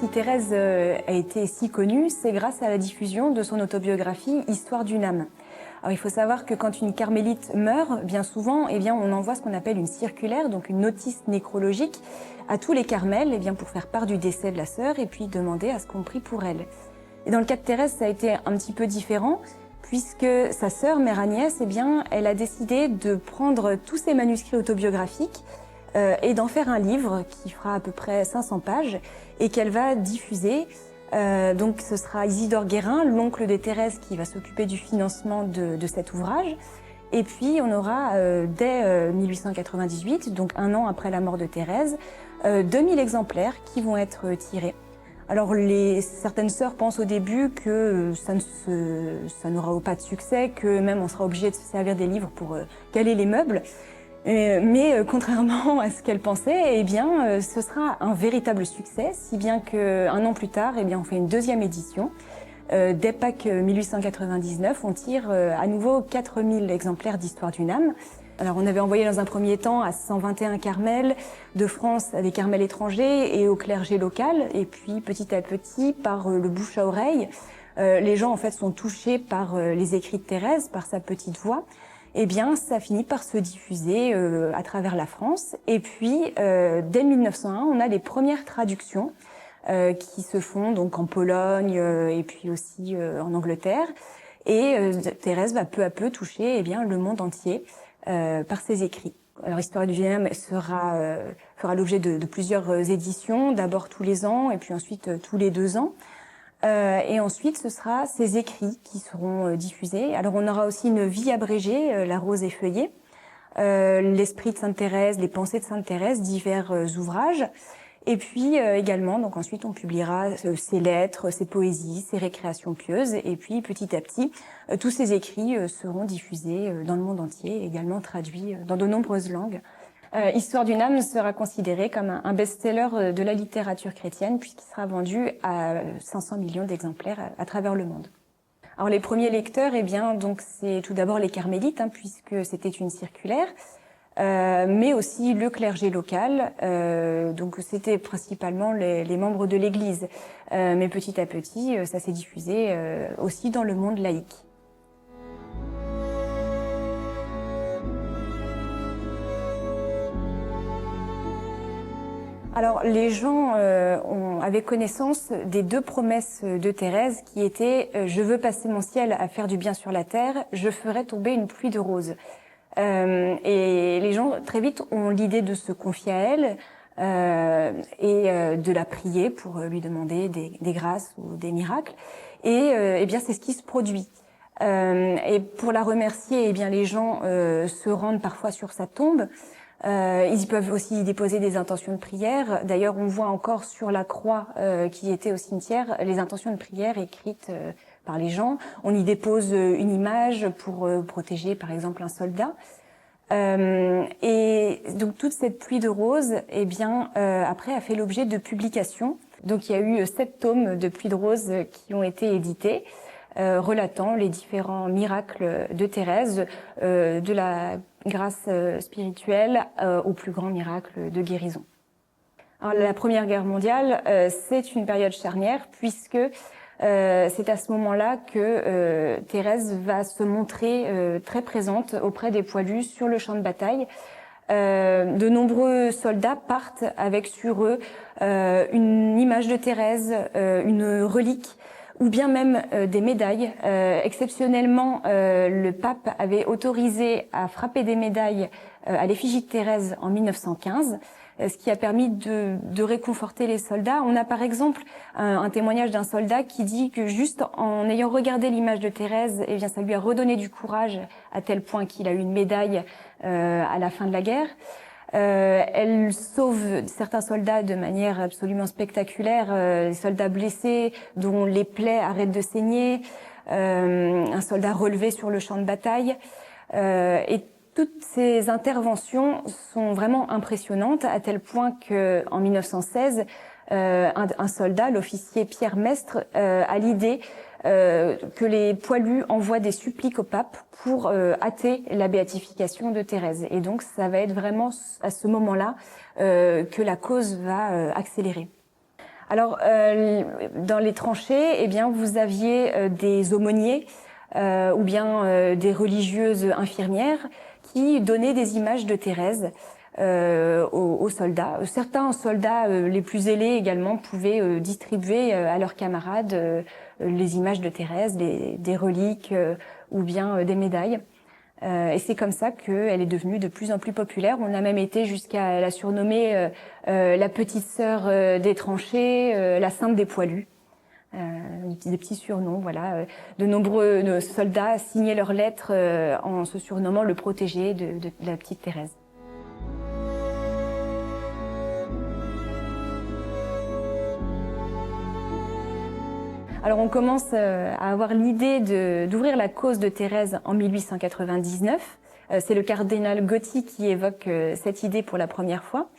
si Thérèse a été si connue, c'est grâce à la diffusion de son autobiographie « Histoire d'une âme ». Alors, il faut savoir que quand une carmélite meurt, bien souvent, on envoie ce qu'on appelle une circulaire, donc une notice nécrologique, à tous les carmels pour faire part du décès de la sœur et puis demander à ce qu'on prie pour elle. Et dans le cas de Thérèse, ça a été un petit peu différent, puisque sa sœur, Mère Agnès, elle a décidé de prendre tous ses manuscrits autobiographiques et d'en faire un livre qui fera à peu près 500 pages et qu'elle va diffuser. Donc ce sera Isidore Guérin, l'oncle de Thérèse, qui va s'occuper du financement de cet ouvrage. Et puis on aura dès 1898, donc un an après la mort de Thérèse, 2000 exemplaires qui vont être tirés. Alors certaines sœurs pensent au début que ça n'aura pas de succès, que même on sera obligé de se servir des livres pour caler les meubles. Mais contrairement à ce qu'elles pensaient, ce sera un véritable succès, si bien qu'un an plus tard, on fait une deuxième édition. Dès Pâques 1899, on tire à nouveau 4000 exemplaires d'Histoire d'une âme. Alors on avait envoyé dans un premier temps à 121 carmels de France, à des carmels étrangers et au clergé local. Et puis petit à petit, par le bouche à oreille, les gens en fait sont touchés par les écrits de Thérèse, par sa petite voix. Ça finit par se diffuser à travers la France. Et puis, dès 1901, on a les premières traductions qui se font donc en Pologne et puis aussi en Angleterre. Et Thérèse va peu à peu toucher le monde entier par ses écrits. Alors, Histoire d'une âme fera l'objet de plusieurs éditions, d'abord tous les ans et puis ensuite tous les 2 ans. Et ensuite, ce sera ces écrits qui seront diffusés. Alors, on aura aussi une vie abrégée, La rose effeuillée, l'esprit de Sainte Thérèse, les pensées de Sainte Thérèse, divers ouvrages. Et puis également, donc ensuite, on publiera ses lettres, ses poésies, ses récréations pieuses. Et puis, petit à petit, tous ces écrits seront diffusés dans le monde entier, également traduits dans de nombreuses langues. Histoire d'une âme sera considéré comme un best-seller de la littérature chrétienne puisqu'il sera vendu à 500 millions d'exemplaires à travers le monde. Alors les premiers lecteurs, donc c'est tout d'abord les carmélites puisque c'était une circulaire, mais aussi le clergé local. Donc c'était principalement les membres de l'Église, mais petit à petit, ça s'est diffusé aussi dans le monde laïque. Alors, les gens avaient connaissance des 2 promesses de Thérèse qui étaient « Je veux passer mon ciel à faire du bien sur la terre, je ferai tomber une pluie de roses ». Et les gens, très vite, ont l'idée de se confier à elle et de la prier pour lui demander des grâces ou des miracles. Et c'est ce qui se produit. Et pour la remercier, les gens se rendent parfois sur sa tombe. Ils peuvent aussi y déposer des intentions de prière. D'ailleurs, on voit encore sur la croix qui était au cimetière les intentions de prière écrites par les gens. On y dépose une image pour protéger, par exemple, un soldat. Et donc toute cette pluie de roses, après a fait l'objet de publications. Donc il y a eu 7 tomes de pluie de roses qui ont été édités, relatant les différents miracles de Thérèse, de la grâce spirituelle au plus grand miracle de guérison. Alors, la Première Guerre mondiale, c'est une période charnière puisque c'est à ce moment-là que Thérèse va se montrer très présente auprès des poilus sur le champ de bataille. De nombreux soldats partent avec sur eux une image de Thérèse, une relique, ou bien même des médailles. Exceptionnellement, le pape avait autorisé à frapper des médailles à l'effigie de Thérèse en 1915, ce qui a permis de réconforter les soldats. On a par exemple un témoignage d'un soldat qui dit que juste en ayant regardé l'image de Thérèse, ça lui a redonné du courage à tel point qu'il a eu une médaille à la fin de la guerre. Elle sauve certains soldats de manière absolument spectaculaire, des soldats blessés dont les plaies arrêtent de saigner, un soldat relevé sur le champ de bataille. Et toutes ces interventions sont vraiment impressionnantes à tel point qu'en 1916, un soldat, l'officier Pierre Mestre, a l'idée que les poilus envoient des suppliques au pape pour hâter la béatification de Thérèse. Et donc, ça va être vraiment à ce moment-là que la cause va accélérer. Alors, dans les tranchées, eh bien, vous aviez des aumôniers ou bien des religieuses infirmières qui donnaient des images de Thérèse aux soldats. Certains soldats les plus ailés également pouvaient distribuer à leurs camarades les images de Thérèse, des reliques ou bien des médailles. Et c'est comme ça qu'elle est devenue de plus en plus populaire. On a même été jusqu'à la surnommer la petite sœur des tranchées, la sainte des poilus. Des petits surnoms, voilà. De nombreux soldats signaient leurs lettres en se surnommant le protégé de la petite Thérèse. Alors on commence à avoir l'idée d'ouvrir la cause de Thérèse en 1899. C'est le cardinal Gotti qui évoque cette idée pour la première fois.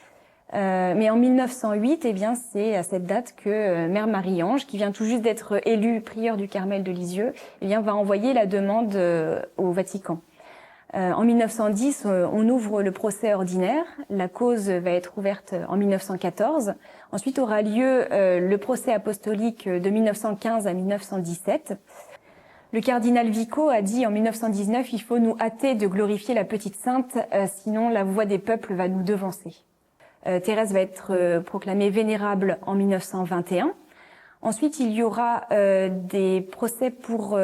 Mais en 1908, eh bien, c'est à cette date que Mère Marie-Ange, qui vient tout juste d'être élue prieure du Carmel de Lisieux, eh bien, va envoyer la demande au Vatican. En 1910, on ouvre le procès ordinaire. La cause va être ouverte en 1914. Ensuite aura lieu le procès apostolique de 1915 à 1917. Le cardinal Vico a dit en 1919 « Il faut nous hâter de glorifier la petite sainte, sinon la voix des peuples va nous devancer ». Thérèse va être proclamée vénérable en 1921. Ensuite, il y aura des procès pour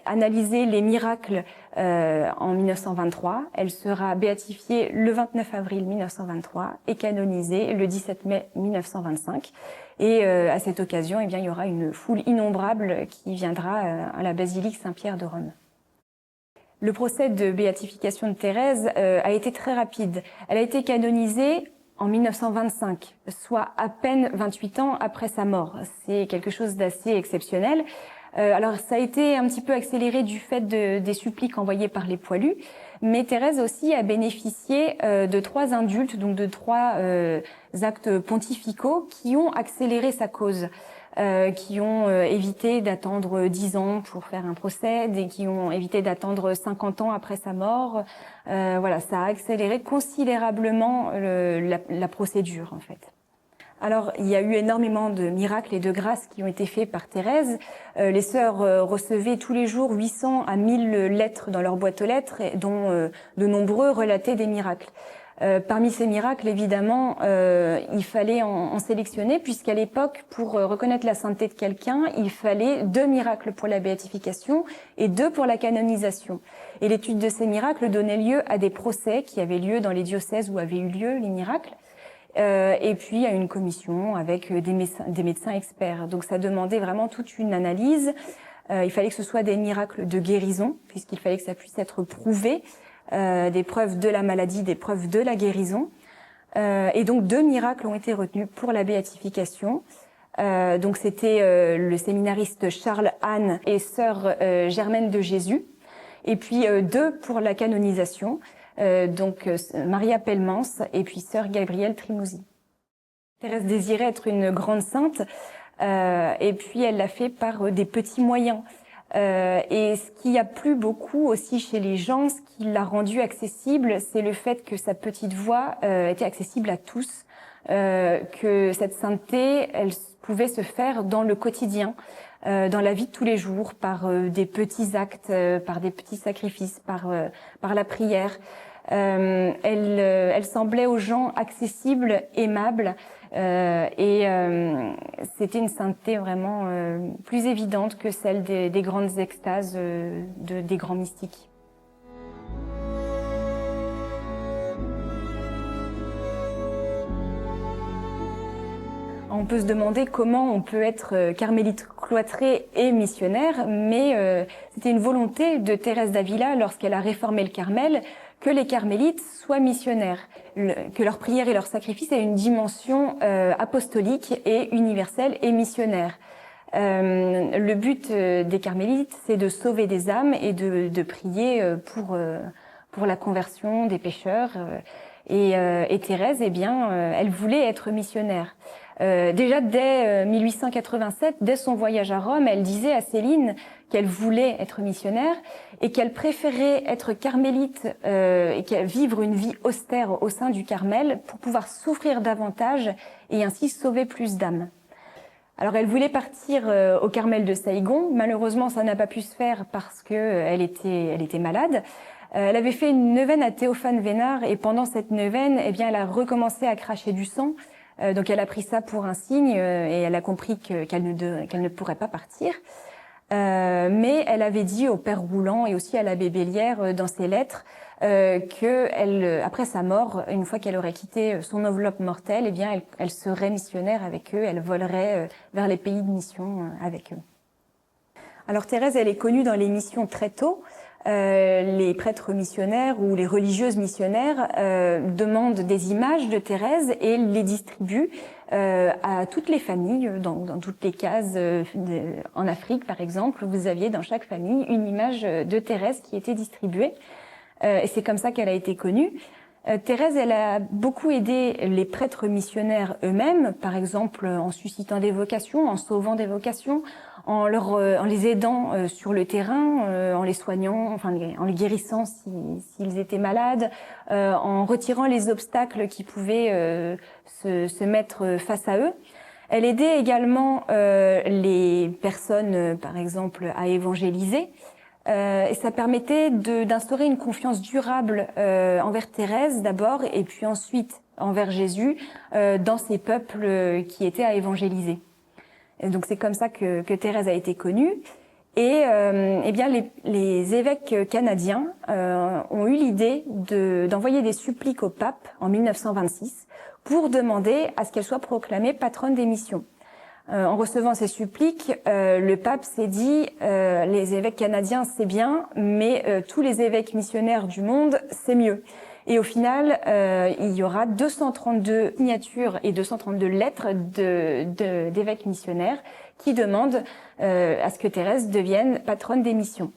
analyser les miracles en 1923. Elle sera béatifiée le 29 avril 1923 et canonisée le 17 mai 1925. Et à cette occasion, eh bien, il y aura une foule innombrable qui viendra à la basilique Saint-Pierre de Rome. Le procès de béatification de Thérèse a été très rapide. Elle a été canonisée en 1925, soit à peine 28 ans après sa mort. C'est quelque chose d'assez exceptionnel. Alors ça a été un petit peu accéléré du fait des suppliques envoyées par les poilus, mais Thérèse aussi a bénéficié de 3 indultes, donc de 3 actes pontificaux qui ont accéléré sa cause. Qui ont évité d'attendre 10 ans pour faire un procès, et qui ont évité d'attendre 50 ans après sa mort. Voilà, ça a accéléré considérablement la procédure en fait. Alors, il y a eu énormément de miracles et de grâces qui ont été faits par Thérèse. Les sœurs recevaient tous les jours 800 à 1000 lettres dans leur boîte aux lettres, dont de nombreux relataient des miracles. Parmi ces miracles, évidemment, il fallait en sélectionner, puisqu'à l'époque, pour reconnaître la sainteté de quelqu'un, il fallait 2 miracles pour la béatification et 2 pour la canonisation. Et l'étude de ces miracles donnait lieu à des procès qui avaient lieu dans les diocèses où avaient eu lieu les miracles, et puis à une commission avec des médecins experts. Donc ça demandait vraiment toute une analyse. Il fallait que ce soit des miracles de guérison, puisqu'il fallait que ça puisse être prouvé. Des preuves de la maladie, des preuves de la guérison. Et donc 2 miracles ont été retenus pour la béatification. Donc c'était le séminariste Charles Anne et sœur Germaine de Jésus. Et puis 2 pour la canonisation, donc Maria Pellemans et puis sœur Gabrielle Trimousi. Thérèse désirait être une grande sainte et puis elle l'a fait par des petits moyens. Et ce qui a plu beaucoup aussi chez les gens, ce qui l'a rendue accessible, c'est le fait que sa petite voix était accessible à tous, que cette sainteté, elle pouvait se faire dans le quotidien, dans la vie de tous les jours, par des petits actes, par des petits sacrifices, par la prière. Elle semblait aux gens accessible, aimable, et c'était une sainteté vraiment plus évidente que celle des grandes extases des grands mystiques. On peut se demander comment on peut être carmélite cloîtré et missionnaire, mais c'était une volonté de Thérèse d'Avila lorsqu'elle a réformé le Carmel, que les carmélites soient missionnaires, que leur prière et leur sacrifice aient une dimension apostolique et universelle et missionnaire. Le but des carmélites, c'est de sauver des âmes et de prier pour la conversion des pécheurs. Et Thérèse, eh bien, elle voulait être missionnaire. Déjà dès 1887, dès son voyage à Rome, elle disait à Céline qu'elle voulait être missionnaire. et qu'elle préférait être carmélite et vivre une vie austère au sein du Carmel pour pouvoir souffrir davantage et ainsi sauver plus d'âmes. Alors elle voulait partir au Carmel de Saïgon. Malheureusement, ça n'a pas pu se faire parce que elle était malade. Elle avait fait une neuvaine à Théophane Vénard et pendant cette neuvaine, eh bien, elle a recommencé à cracher du sang. Donc elle a pris ça pour un signe et elle a compris qu'elle ne pourrait pas partir. Mais elle avait dit au père Roulant et aussi à l'abbé Bélière dans ses lettres que après sa mort, une fois qu'elle aurait quitté son enveloppe mortelle, eh bien elle serait missionnaire avec eux, elle volerait vers les pays de mission avec eux. Alors Thérèse, elle est connue dans les missions très tôt. Les prêtres missionnaires ou les religieuses missionnaires demandent des images de Thérèse et les distribuent à toutes les familles, dans toutes les cases. En Afrique, par exemple, vous aviez dans chaque famille une image de Thérèse qui était distribuée. Et c'est comme ça qu'elle a été connue. Thérèse, elle a beaucoup aidé les prêtres missionnaires eux-mêmes, par exemple en suscitant des vocations, en sauvant des vocations, en les aidant sur le terrain, en les soignant, en les guérissant s'ils étaient malades, en retirant les obstacles qui pouvaient se mettre face à eux. Elle aidait également les personnes, par exemple, à évangéliser. Et ça permettait d'instaurer une confiance durable envers Thérèse d'abord et puis ensuite envers Jésus dans ces peuples qui étaient à évangéliser. Et donc c'est comme ça que Thérèse a été connue. Et eh bien les évêques canadiens ont eu l'idée d'envoyer des suppliques au pape en 1926 pour demander à ce qu'elle soit proclamée patronne des missions. En recevant ces suppliques, le pape s'est dit les évêques canadiens c'est bien, mais tous les évêques missionnaires du monde c'est mieux. Et au final, il y aura 232 signatures et 232 lettres d'évêques missionnaires qui demandent à ce que Thérèse devienne patronne des missions.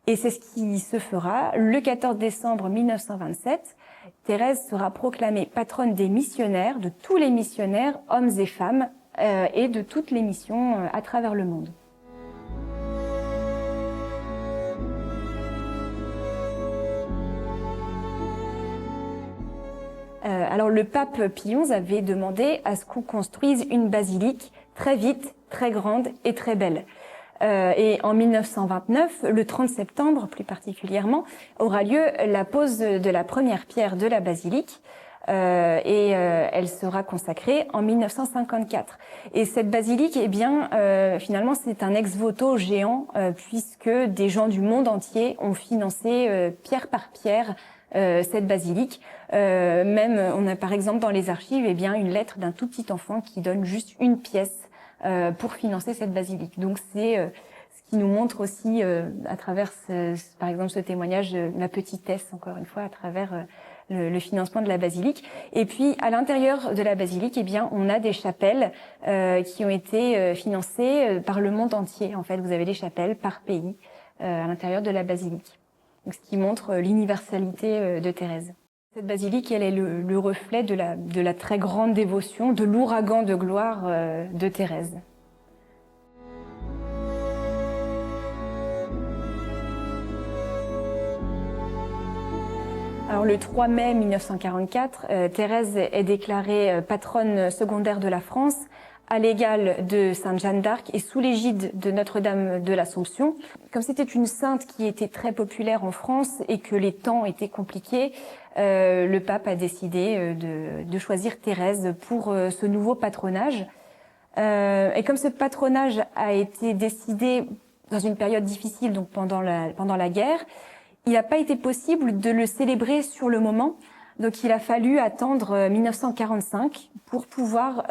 Et c'est ce qui se fera le 14 décembre 1927. Thérèse sera proclamée patronne des missionnaires, de tous les missionnaires, hommes et femmes, et de toutes les missions à travers le monde. Alors le pape Pie XI avait demandé à ce qu'on construise une basilique très vite, très grande et très belle. Et en 1929, le 30 septembre plus particulièrement, aura lieu la pose de la première pierre de la basilique. Elle sera consacrée en 1954. Et cette basilique, eh bien, finalement, c'est un ex-voto géant puisque des gens du monde entier ont financé pierre par pierre cette basilique. Même, on a par exemple dans les archives, eh bien, une lettre d'un tout petit enfant qui donne juste une pièce pour financer cette basilique. Donc c'est ce qui nous montre aussi à travers, par exemple, ce témoignage de la petitesse, encore une fois, à travers le financement de la basilique. Et puis, à l'intérieur de la basilique, eh bien, on a des chapelles qui ont été financées par le monde entier. En fait, vous avez des chapelles par pays à l'intérieur de la basilique. Donc, ce qui montre l'universalité de Thérèse. Cette basilique, elle est le reflet de la très grande dévotion, de l'ouragan de gloire de Thérèse. Alors le 3 mai 1944, Thérèse est déclarée patronne secondaire de la France à l'égal de Sainte Jeanne d'Arc et sous l'égide de Notre-Dame de l'Assomption. Comme c'était une sainte qui était très populaire en France et que les temps étaient compliqués, le pape a décidé de choisir Thérèse pour ce nouveau patronage. Et comme ce patronage a été décidé dans une période difficile, donc pendant la guerre, il n'a pas été possible de le célébrer sur le moment. Donc il a fallu attendre 1945 pour pouvoir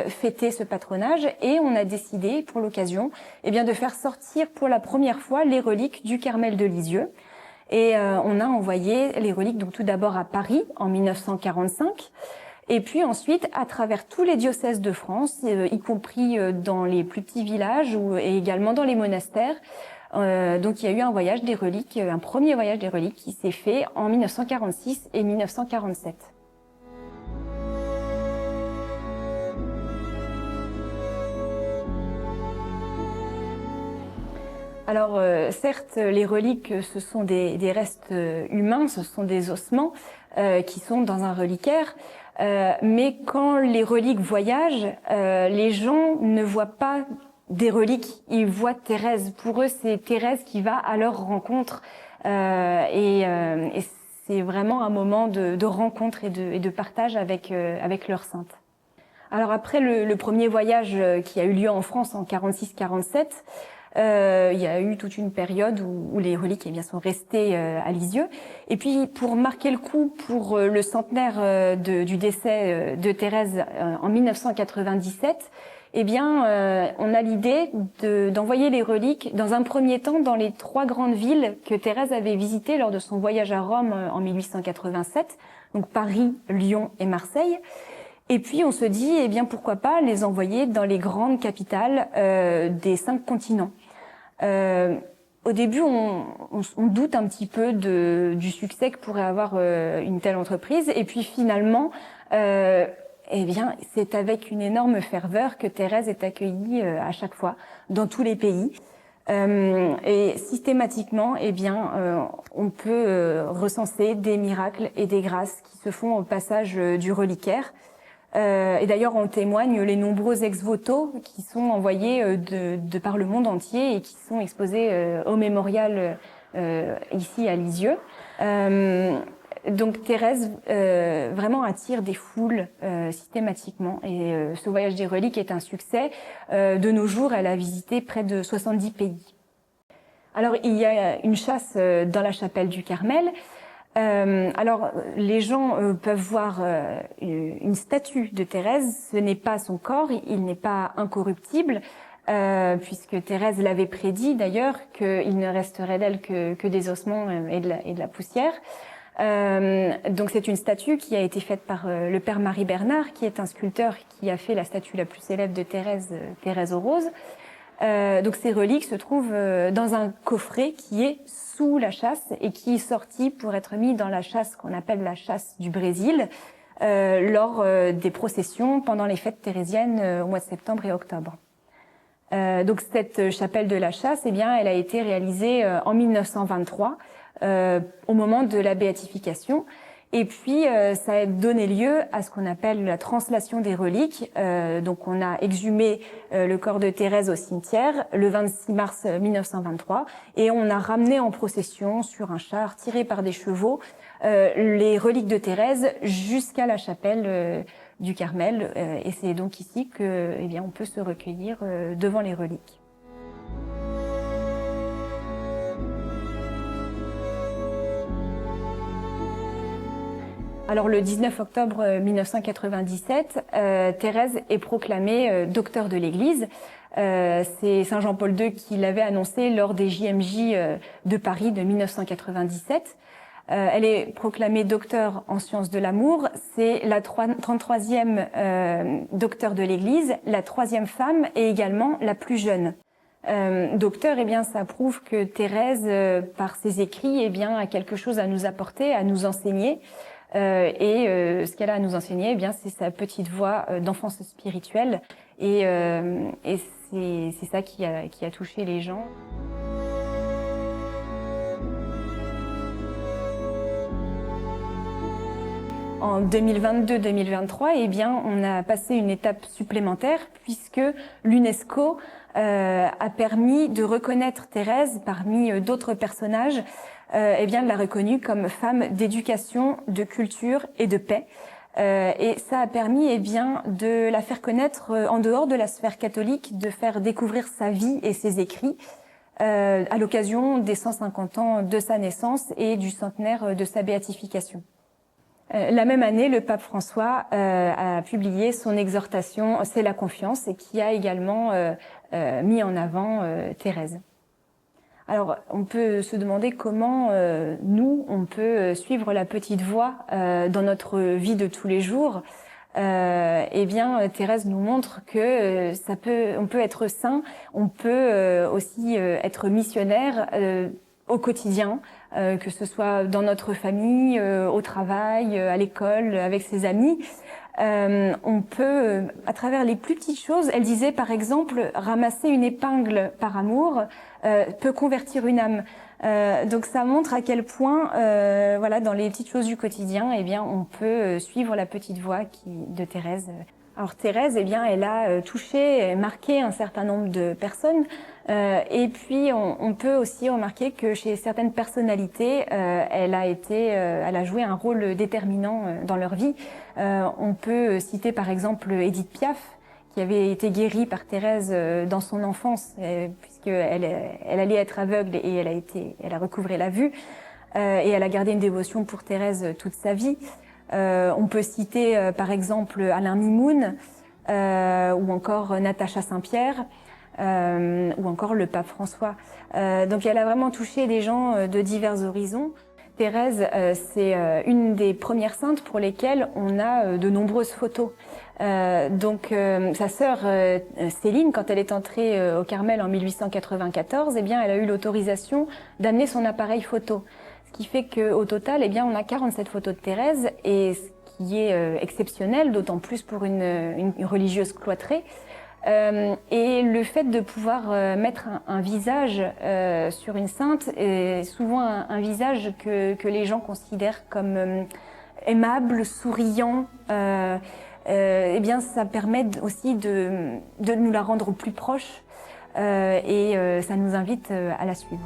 fêter ce patronage et on a décidé pour l'occasion de faire sortir pour la première fois les reliques du Carmel de Lisieux. Et on a envoyé les reliques donc tout d'abord à Paris en 1945 et puis ensuite à travers tous les diocèses de France, y compris dans les plus petits villages et également dans les monastères. Donc il y a eu un voyage des reliques, un premier voyage des reliques qui s'est fait en 1946 et 1947. Alors, certes, les reliques, ce sont des restes humains, ce sont des ossements qui sont dans un reliquaire. Mais quand les reliques voyagent, les gens ne voient pas des reliques, ils voient Thérèse. Pour eux, c'est Thérèse qui va à leur rencontre. Et c'est vraiment un moment de rencontre et de partage avec leur sainte. Alors après le premier voyage qui a eu lieu en France en 46-47, il y a eu toute une période où les reliques sont restées à Lisieux. Et puis pour marquer le coup pour le centenaire du décès de Thérèse en 1997, on a l'idée d'envoyer les reliques dans un premier temps dans les 3 grandes villes que Thérèse avait visitées lors de son voyage à Rome en 1887, donc Paris, Lyon et Marseille. Et puis on se dit, pourquoi pas les envoyer dans les grandes capitales des 5 continents. Au début, on doute un petit peu du succès que pourrait avoir une telle entreprise. Et puis finalement, c'est avec une énorme ferveur que Thérèse est accueillie à chaque fois dans tous les pays. Et systématiquement, on peut recenser des miracles et des grâces qui se font au passage du reliquaire. Et d'ailleurs, en témoignent les nombreux ex-voto qui sont envoyés de par le monde entier et qui sont exposés au mémorial ici à Lisieux. Donc Thérèse vraiment attire des foules systématiquement et ce voyage des reliques est un succès. De nos jours, elle a visité près de 70 pays. Alors il y a une chasse dans la chapelle du Carmel. Alors, les gens peuvent voir une statue de Thérèse. Ce n'est pas son corps, il n'est pas incorruptible, puisque Thérèse l'avait prédit d'ailleurs qu'il ne resterait d'elle que des ossements et de la poussière. Donc c'est une statue qui a été faite par le père Marie Bernard, qui est un sculpteur qui a fait la statue la plus célèbre de Thérèse, Thérèse aux Roses. Donc ces reliques se trouvent dans un coffret qui est sous la chasse et qui est sorti pour être mis dans la chasse qu'on appelle la chasse du Brésil lors des processions pendant les fêtes thérésiennes au mois de septembre et octobre. Donc cette chapelle de la chasse, elle a été réalisée en 1923 au moment de la béatification. Et puis, ça a donné lieu à ce qu'on appelle la translation des reliques. Donc, on a exhumé le corps de Thérèse au cimetière le 26 mars 1923 et on a ramené en procession sur un char tiré par des chevaux les reliques de Thérèse jusqu'à la chapelle du Carmel. Et c'est donc ici que, on peut se recueillir devant les reliques. Alors le 19 octobre 1997, Thérèse est proclamée docteur de l'Église. C'est Saint Jean-Paul II qui l'avait annoncé lors des JMJ de Paris de 1997. Elle est proclamée docteur en sciences de l'amour. C'est la 33e docteur de l'Église, la 3e femme et également la plus jeune. Docteur, ça prouve que Thérèse, par ses écrits, a quelque chose à nous apporter, à nous enseigner. Ce qu'elle a à nous enseigner, c'est sa petite voix d'enfance spirituelle, et c'est ça qui a touché les gens. En 2022-2023, on a passé une étape supplémentaire puisque l'UNESCO a permis de reconnaître Thérèse parmi d'autres personnages. De la reconnue comme femme d'éducation, de culture et de paix. Et ça a permis de la faire connaître en dehors de la sphère catholique, de faire découvrir sa vie et ses écrits à l'occasion des 150 ans de sa naissance et du centenaire de sa béatification. La même année, le pape François a publié son exhortation « C'est la confiance » et qui a également mis en avant Thérèse. Alors, on peut se demander comment nous, on peut suivre la petite voie dans notre vie de tous les jours. Thérèse nous montre que on peut être saint, on peut aussi être missionnaire au quotidien, que ce soit dans notre famille, au travail, à l'école, avec ses amis. On peut, à travers les plus petites choses, elle disait par exemple, ramasser une épingle par amour peut convertir une âme. Donc ça montre à quel point, voilà, dans les petites choses du quotidien, eh bien, on peut suivre la petite voie de Thérèse. Alors Thérèse, eh bien, elle a touché, marqué un certain nombre de personnes. Et puis, on peut aussi remarquer que chez certaines personnalités, elle a joué un rôle déterminant dans leur vie. On peut citer par exemple Édith Piaf, qui avait été guérie par Thérèse dans son enfance, puisqu'elle allait être aveugle et elle a recouvré la vue. Et elle a gardé une dévotion pour Thérèse toute sa vie. On peut citer par exemple Alain Mimoun, ou encore Natacha Saint-Pierre, ou encore le pape François. Donc elle a vraiment touché des gens de divers horizons. Thérèse, c'est une des premières saintes pour lesquelles on a de nombreuses photos. Donc sa sœur Céline, quand elle est entrée au Carmel en 1894, eh bien, elle a eu l'autorisation d'amener son appareil photo. Ce qui fait qu'au total, eh bien, on a 47 photos de Thérèse, et ce qui est exceptionnel, d'autant plus pour une religieuse cloîtrée. Et le fait de pouvoir mettre un visage sur une sainte est souvent un visage que les gens considèrent comme aimable, souriant. Eh bien, ça permet aussi de nous la rendre plus proche, et ça nous invite à la suivre.